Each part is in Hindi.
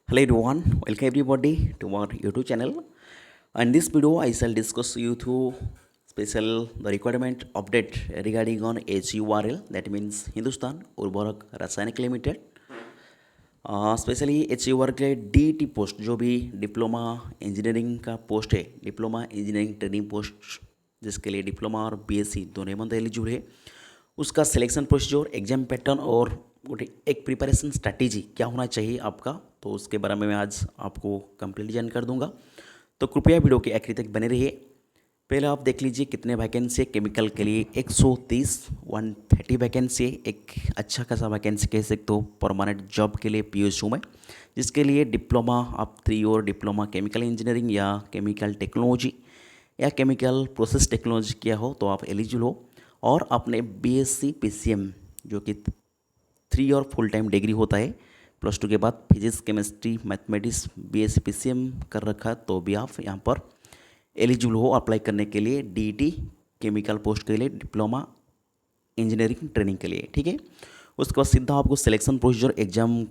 Hello everyone, welcome everybody to our YouTube channel. And this video I shall discuss you through special the requirement update regarding on HURL, that means Hindustan Urvarak Rasayanik Limited. Specially HURL के DET पोस्ट जो भी डिप्लोमा इंजीनियरिंग का पोस्ट है, डिप्लोमा इंजीनियरिंग ट्रेनिंग पोस्ट जिसके लिए डिप्लोमा और BSc दोनों बंद एलिजिबल है, उसका सिलेक्शन प्रोसीजर, एग्जाम पैटर्न और एक प्रिपरेशन स्ट्रैटेजी क्या होना चाहिए आपका, तो उसके बारे में मैं आज आपको कंप्लीट जान कर दूंगा। तो कृपया वीडियो के आखिर तक बने रहिए। पहले आप देख लीजिए कितने वैकेंसी है केमिकल के लिए। 130 वैकेंसी है, एक अच्छा खासा वैकेंसी कह सकते हो परमानेंट जॉब के लिए PSU में, जिसके लिए डिप्लोमा आप 3 और डिप्लोमा केमिकल इंजीनियरिंग या केमिकल टेक्नोलॉजी या केमिकल प्रोसेस टेक्नोलॉजी किया हो तो आप एलिजिबल हो। और आपने BSc PCM जो कि 3 और फुल टाइम डिग्री होता है, +2 के बाद physics chemistry mathematics BSc PCM कर रखा है तो भी आप यहाँ पर एलिजिबल हो अप्लाई करने के लिए DET केमिकल पोस्ट के लिए, डिप्लोमा इंजीनियरिंग ट्रेनिंग के लिए। ठीक है, उसके बाद सीधा आपको सिलेक्शन प्रोसीजर एग्जाम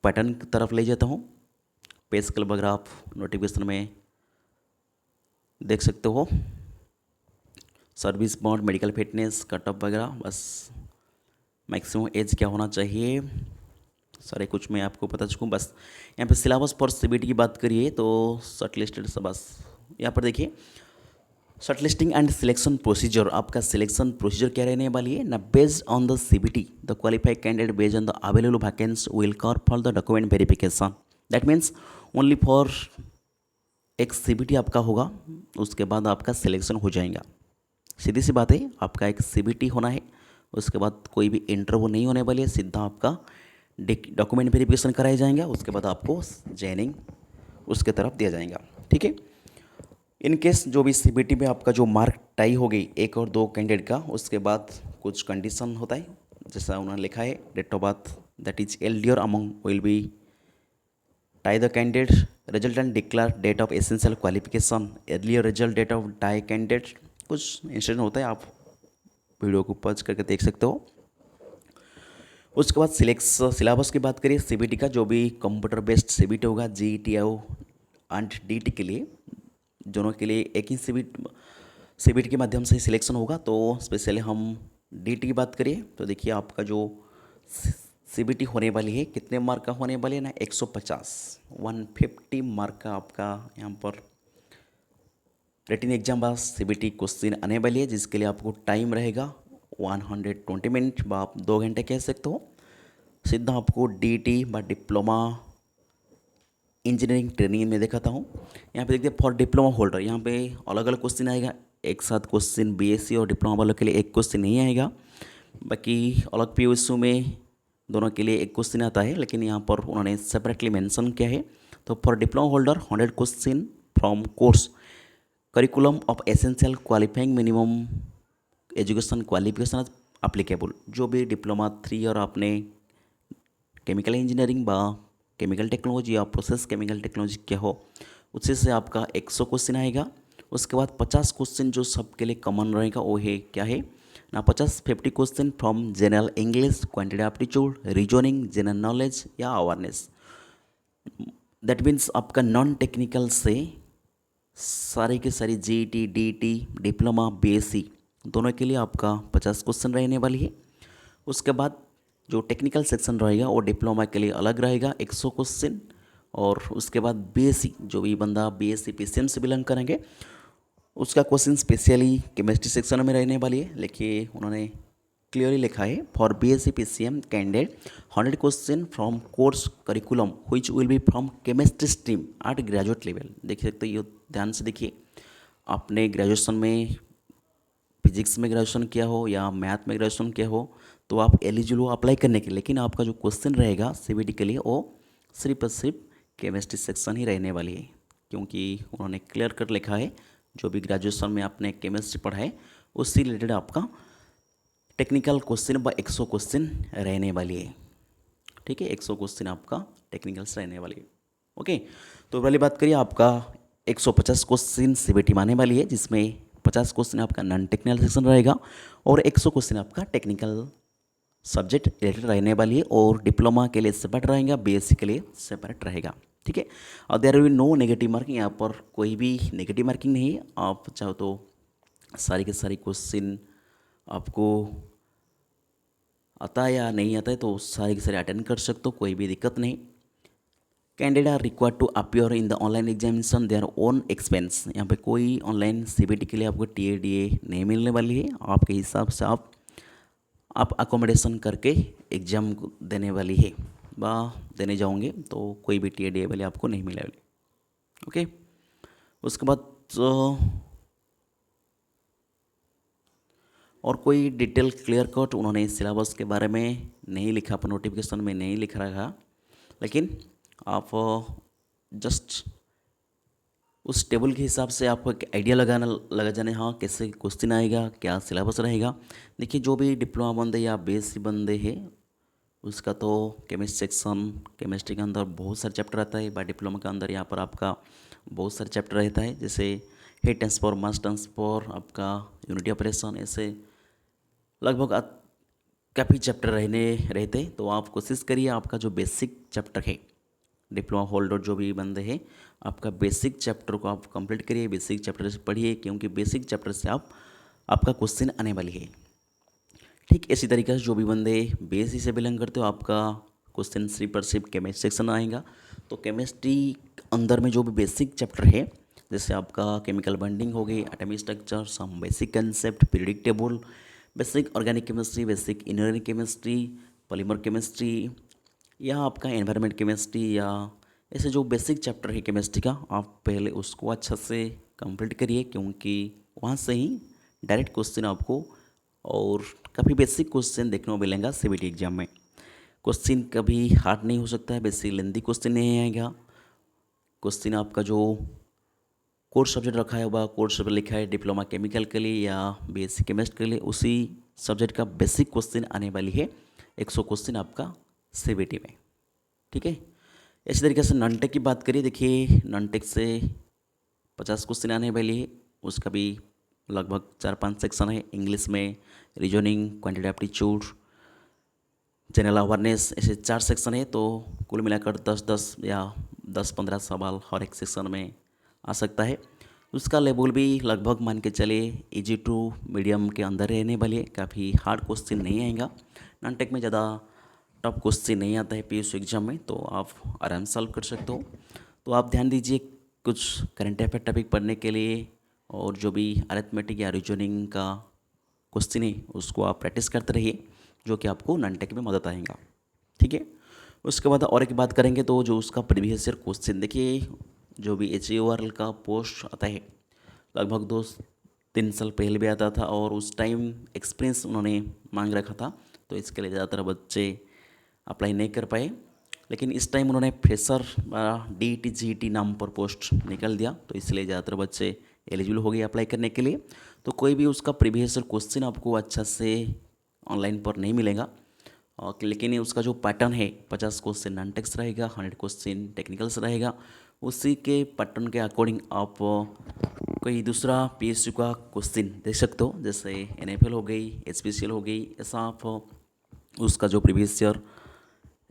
पैटर्न की तरफ ले जाता हूँ। पे स्केल वगैरह आप नोटिफिकेशन में देख सकते हो, service bond, medical fitness, cut off वगैरह, बस मैक्सिमम एज क्या होना चाहिए सारे कुछ मैं आपको बता चुका हूँ। बस यहाँ पे सिलेबस फॉर CBT की बात करिए तो शॉर्ट लिस्टेड सब बस यहाँ पर देखिए, short listing and selection procedure, आपका सिलेक्शन प्रोसीजर क्या रहने वाली है ना, based on the CBT the qualified candidate based on the available vacancy will call for the document verification. That means only for एक CBT आपका होगा, उसके बाद आपका सिलेक्शन हो जाएगा। सीधी सी बात है, आपका एक CBT होना है, उसके बाद कोई भी इंटरव्यू नहीं होने वाली है, सीधा आपका डॉक्यूमेंट वेरिफिकेशन कराया जाएगा, उसके बाद आपको जॉइनिंग उसके तरफ दिया जाएगा। ठीक है, इन केस जो भी CBT में आपका जो मार्क टाई हो गई 1 और 2 कैंडिडेट का, उसके बाद कुछ कंडीशन होता है, जैसा उन्होंने लिखा है date of birth that is elder among will be tie the candidate, resultant declare date of essential qualification, earlier result date of tie candidate, कुछ इंसिडेंट होता है, आप वीडियो को पॉज करके देख सकते हो। उसके बाद सिलेबस की बात करिए CBT का, जो भी कंप्यूटर बेस्ड CBT होगा GET एंड DET के लिए, दोनों के लिए एक ही CBT के माध्यम से सिलेक्शन होगा। तो स्पेशली हम DET की बात करिए तो देखिए आपका जो CBT होने वाली है कितने मार्क का होने वाली है ना, 150 मार्क का आपका यहाँ पर रिटन एग्जाम बस CBT क्वेश्चन आने वाली है, जिसके लिए आपको टाइम रहेगा 120 मिनट व आप 2 घंटे कह सकते हो। सीधा आपको DET व डिप्लोमा इंजीनियरिंग ट्रेनिंग में दिखाता हूँ। यहाँ पे देखिए फॉर डिप्लोमा होल्डर, यहाँ पे अलग अलग क्वेश्चन आएगा, एक साथ क्वेश्चन BSc और डिप्लोमा वालों के लिए एक क्वेश्चन नहीं आएगा, बाकी अलग PSU में दोनों के लिए एक क्वेश्चन आता है, लेकिन यहाँ पर उन्होंने सेपरेटली मेंशन किया है। तो for diploma holder 100 question from course curriculum of essential qualifying minimum education qualification applicable, जो भी डिप्लोमा 3 और आपने केमिकल इंजीनियरिंग व केमिकल टेक्नोलॉजी या प्रोसेस केमिकल टेक्नोलॉजी क्या हो, उससे से आपका 100 क्वेश्चन आएगा। उसके बाद 50 क्वेश्चन जो सबके लिए कॉमन रहेगा वो है क्या है ना, 50 question from general English, quantity aptitude, reasoning, general knowledge या अवेयरनेस। दैट मीन्स आपका नॉन टेक्निकल से सारी की सारी GET DET डिप्लोमा BSc दोनों के लिए आपका 50 क्वेश्चन रहने वाली है। उसके बाद जो टेक्निकल सेक्शन रहेगा वो डिप्लोमा के लिए अलग रहेगा 100 क्वेश्चन, और उसके बाद BSc जो भी बंदा BSc PCM से बिलोंग करेंगे उसका क्वेश्चन स्पेशली केमिस्ट्री सेक्शन में रहने वाली है। लेकिन उन्होंने क्लियरली लिखा है for BSc PCM candidate 100 question from course curriculum which will be from chemistry stream at graduate level. देख सकते हो, ये ध्यान से देखिए, आपने ग्रेजुएशन में फिजिक्स में ग्रेजुएशन किया हो या मैथ में ग्रेजुएशन किया हो तो आप एलिजिबल हो अप्लाई करने के लिए, लेकिन आपका जो क्वेश्चन रहेगा CBT के लिए वो सिर्फ और सिर्फ केमिस्ट्री सेक्शन ही रहने वाली है, क्योंकि उन्होंने क्लियर कर लिखा है जो भी ग्रेजुएशन में आपने केमिस्ट्री पढ़ा है उससे रिलेटेड आपका टेक्निकल क्वेश्चन व 100 क्वेश्चन रहने वाली है। ठीक है, 100 क्वेश्चन आपका टेक्निकल से रहने वाली है। ओके, तो पहली बात करिए आपका 150 क्वेश्चन CBT में आने वाली है, जिसमें 50 क्वेश्चन आपका नॉन टेक्निकल सेक्शन रहेगा और 100 क्वेश्चन आपका टेक्निकल सब्जेक्ट रिलेटेड रहने वाली है और डिप्लोमा के लिए सेपरेट रहेगा, बीएससी के लिए सेपरेट रहेगा। ठीक है, और there will no negative marking, यहाँ पर कोई भी नेगेटिव मार्किंग नहीं है। आप चाहो तो सारी के सारी क्वेश्चन आपको आता है या नहीं आता है तो सारे के सारे अटेंड कर सकते हो, कोई भी दिक्कत नहीं। Candidate are required to appear in the online examination their own expense. यहाँ पे कोई ऑनलाइन सीबीटी के लिए आपको टीए नहीं मिलने वाली है, आपके हिसाब से आप अकोमोडेशन करके एग्ज़ाम देने वाली है बा देने जाओगे तो कोई भी टीए वाली आपको नहीं मिले वाली। ओके, उसके बाद और कोई डिटेल क्लियर कट उन्होंने सिलेबस के बारे में नहीं लिखा, पर नोटिफिकेशन में नहीं लिख रहा, लेकिन आप जस्ट उस टेबल के हिसाब से आपको एक आइडिया लगा जाने हाँ कैसे क्वेश्चन आएगा, क्या सिलेबस रहेगा। देखिए जो भी डिप्लोमा बंदे या बीएससी बंदे हैं उसका तो केमिस्ट्री सेक्शन, केमिस्ट्री के अंदर बहुत सारे चैप्टर आता है। डिप्लोमा के अंदर यहाँ पर आपका बहुत सारे चैप्टर रहता है, जैसे हीट ट्रांसफर, मास ट्रांसफर, आपका यूनिटी ऑपरेशन, ऐसे लगभग काफ़ी चैप्टर रहते। तो आप कोशिश करिए आपका जो बेसिक चैप्टर है, डिप्लोमा होल्डर जो भी बंदे हैं, आपका बेसिक चैप्टर को आप कंप्लीट करिए, बेसिक चैप्टर से पढ़िए, क्योंकि बेसिक चैप्टर से आपका क्वेश्चन आने वाली है। ठीक इसी तरीके से जो भी बंदे बीएससी से बिलोंग करते हो, आपका क्वेश्चन सिर्फ और सिर्फ केमिस्ट्री सेक्शन आएगा। तो केमिस्ट्री अंदर में जो भी बेसिक चैप्टर है, जैसे आपका केमिकल बॉन्डिंग हो गई, atomic structure, some basic concept, periodic table, basic organic chemistry, basic inorganic chemistry, polymer chemistry, या आपका एनवायरनमेंट केमिस्ट्री, या ऐसे जो बेसिक चैप्टर है केमिस्ट्री का, आप पहले उसको अच्छा से कंप्लीट करिए, क्योंकि वहाँ से ही डायरेक्ट क्वेश्चन आपको और काफ़ी बेसिक क्वेश्चन देखने को मिलेगा सीबीटी एग्जाम में। क्वेश्चन कभी हार्ड नहीं हो सकता है, बेसिक लेंथी क्वेश्चन नहीं आएगा। क्वेश्चन आपका जो कोर्स सब्जेक्ट रखा है होगा, कोर्स सब्जेक्ट लिखा है डिप्लोमा केमिकल के लिए या बीएससी केमिस्ट के लिए, उसी सब्जेक्ट का बेसिक क्वेश्चन आने वाली है 100 क्वेश्चन आपका सीबीटी में। ठीक है, इसी तरीके से नॉन टेक की बात करिए। देखिए नॉन टेक से 50 क्वेश्चन आने वाली है, उसका भी लगभग 4-5 सेक्शन है। इंग्लिश में reasoning, quantitative aptitude, general awareness, ऐसे 4 सेक्शन है। तो कुल मिलाकर 10-10 या 10-15 सवाल हर एक सेक्शन में आ सकता है। उसका लेवल भी लगभग मान के चले इजी टू मीडियम के अंदर रहने वाली है, काफ़ी हार्ड क्वेश्चन नहीं आएगा। नॉन टेक में ज़्यादा टफ क्वेश्चन नहीं आता है पीएसयू एग्जाम में, तो आप आराम से सॉल्व कर सकते हो। तो आप ध्यान दीजिए कुछ करंट अफेयर टॉपिक पढ़ने के लिए, और जो भी अरिथमेटिक या रीजनिंग का क्वेश्चन है उसको आप प्रैक्टिस करते रहिए, जो कि आपको नॉन टेक में मदद आएगा। ठीक है, उसके बाद और एक बात करेंगे तो जो उसका प्रीवियस ईयर क्वेश्चन, देखिए जो भी HEOR का पोस्ट आता है लगभग 2-3 साल पहले भी आता था, और उस टाइम एक्सपीरियंस उन्होंने मांग रखा था, तो इसके लिए ज़्यादातर बच्चे अप्लाई नहीं कर पाए। लेकिन इस टाइम उन्होंने फ्रेशर DET GET नाम पर पोस्ट निकल दिया, तो इसलिए ज़्यादातर बच्चे एलिजिबल हो गए अप्लाई करने के लिए। तो कोई भी उसका प्रीवियस क्वेश्चन आपको अच्छा से ऑनलाइन पर नहीं मिलेगा, लेकिन ये उसका जो पैटर्न है 50 क्वेश्चन नॉन टेक्स्ट रहेगा, 100 क्वेश्चन टेक्निकल्स रहेगा। उसी के पैटर्न के अकॉर्डिंग आप कोई दूसरा PSU का क्वेश्चन देख सकते हो, जैसे NFL हो गई, HPCL हो गई, ऐसा आप उसका जो प्रीवियस ईयर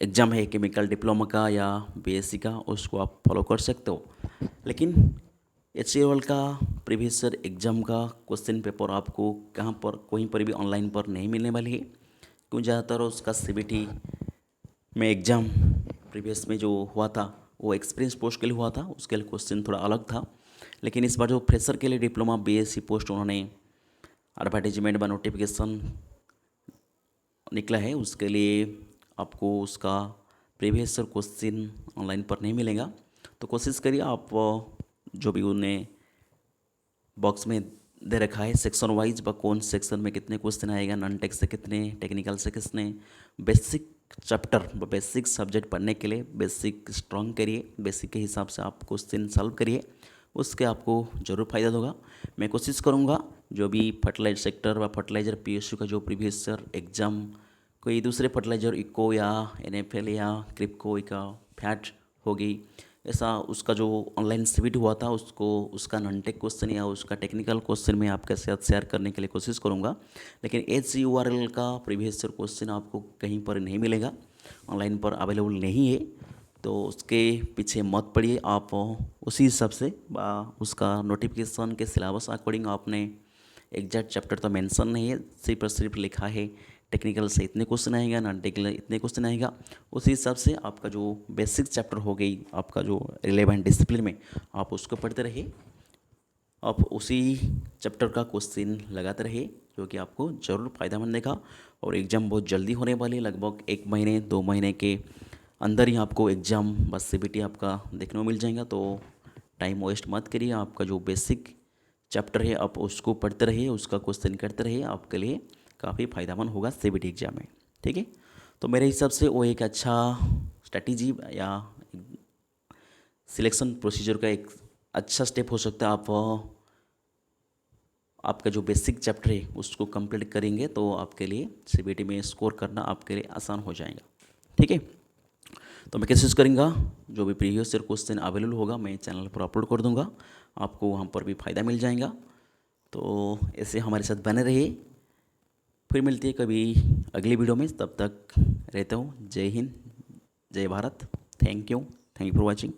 एग्ज़ाम है केमिकल डिप्लोमा का या BSc का, उसको आप फॉलो कर सकते हो। लेकिन HCL का प्रीवियस ईयर एग्ज़ाम का क्वेश्चन पेपर आपको कहाँ पर कहीं पर भी ऑनलाइन पर नहीं मिलने वाली है, क्यों ज़्यादातर उसका CBT में एग्ज़ाम प्रीवियस में जो हुआ था वो एक्सपीरियंस पोस्ट के लिए हुआ था, उसके लिए क्वेश्चन थोड़ा अलग था। लेकिन इस बार जो फ्रेशर के लिए डिप्लोमा BSc पोस्ट उन्होंने एडवर्टाइजमेंट व नोटिफिकेशन निकला है, उसके लिए आपको उसका प्रीवियस ईयर क्वेश्चन ऑनलाइन पर नहीं मिलेगा। तो कोशिश करिए आप जो भी उन्हें बॉक्स में दे रखा है सेक्शन वाइज, कौन सेक्शन में कितने क्वेश्चन आएगा, नॉन टेक से कितने, टेक्निकल से कितने, बेसिक चैप्टर बेसिक सब्जेक्ट पढ़ने के लिए बेसिक स्ट्रॉन्ग करिए, बेसिक के हिसाब से आप क्वेश्चन सॉल्व करिए, उसके आपको ज़रूर फ़ायदा होगा। मैं कोशिश करूँगा जो भी फर्टिलाइजर सेक्टर व फर्टिलाइजर PSU का जो प्रीवियस ईयर एग्ज़ाम कोई दूसरे फर्टिलाइजर इको या NFL या क्रिप्को का फैट हो गई ऐसा उसका जो ऑनलाइन सब्मिट हुआ था उसको उसका नॉन टेक क्वेश्चन या उसका टेक्निकल क्वेश्चन मैं आपके साथ शेयर करने के लिए कोशिश करूँगा। लेकिन HCURL का प्रीवियस ईयर क्वेश्चन आपको कहीं पर नहीं मिलेगा, ऑनलाइन पर अवेलेबल नहीं है। तो उसके पीछे मत पड़िए, आप उसी हिसाब से उसका नोटिफिकेशन के सिलेबस अकॉर्डिंग आपने एग्जैक्ट चैप्टर तो मेंशन नहीं है, सिर्फ और सिर्फ लिखा है टेक्निकल से इतने क्वेश्चन आएगा, नॉन टेक्निकल इतने क्वेश्चन आएगा। उसी हिसाब से आपका जो बेसिक चैप्टर हो गई आपका जो रिलेवेंट डिसिप्लिन में, आप उसको पढ़ते रहिए। आप उसी चैप्टर का क्वेश्चन लगाते रहिए, जो कि आपको ज़रूर फ़ायदेमंद देगा। और एग्ज़ाम बहुत जल्दी होने वाली है, लगभग 1 महीने 2 महीने के अंदर ही आपको एग्ज़ाम बस CBT आपका देखने को मिल जाएगा। तो टाइम वेस्ट मत करिए, आपका जो बेसिक चैप्टर है आप उसको पढ़ते रहिए, उसका क्वेश्चन करते रहिए, आपके लिए काफ़ी फ़ायदेमंद होगा CBT एग्ज़ाम में। ठीक है, तो मेरे हिसाब से वो एक अच्छा स्ट्रैटेजी या सिलेक्शन प्रोसीजर का एक अच्छा स्टेप हो सकता है। आप आपका जो बेसिक चैप्टर है उसको कंप्लीट करेंगे तो आपके लिए CBT में स्कोर करना आपके लिए आसान हो जाएगा। ठीक है, तो मैं कोशिश करूँगा जो भी प्रीवियस ईयर क्वेश्चन अवेलेबल होगा मैं चैनल पर अपलोड कर दूँगा, आपको वहाँ पर भी फ़ायदा मिल जाएगा। तो ऐसे हमारे साथ बने रहिए, फिर मिलती है कभी अगली वीडियो में। तब तक रहता हूँ, जय हिंद, जय Bharat. Thank you for watching.